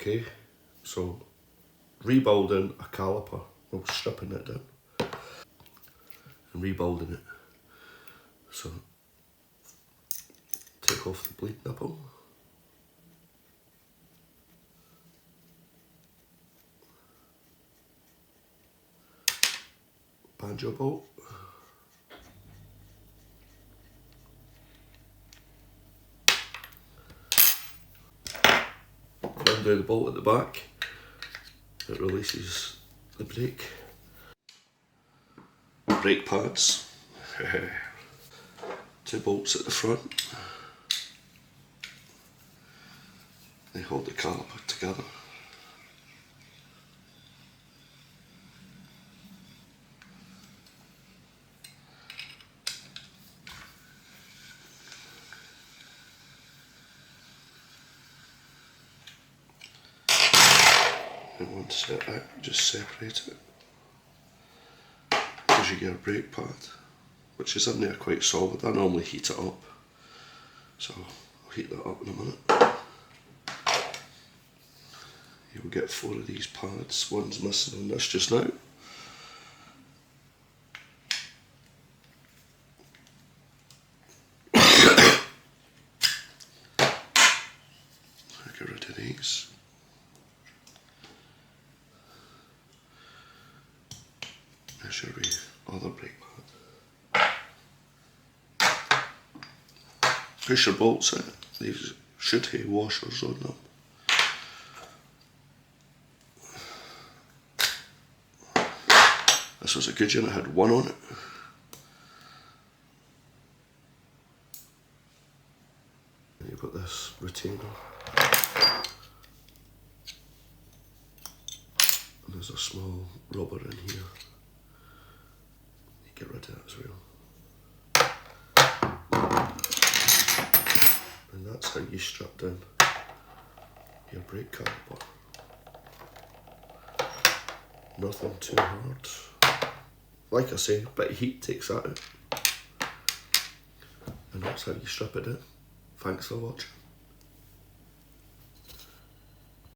Okay, so rebuilding a caliper, well, stripping it down and rebuilding it. So take off the bleed nipple. Banjo bolt. Undo the bolt at the back. It releases the brake. Brake pads. 2 bolts at the front. They hold the caliper together. And once it's out, just separate it. Gives you your brake pad, which is in there quite solid. I normally heat it up, so I'll heat that up in a minute. You'll get 4 of these pads. One's missing on this just now. Get rid of these. There's your other brake pad. Push your bolts in. These should have washers on them. This was a good unit, it had 1 on it. And you've got this retainer. And there's a small rubber in here. You get rid of that as well. And that's how you strap down your brake caliper. Nothing too hard. Like I say, a bit of heat takes that out. And that's how you strip it in. Thanks for watching.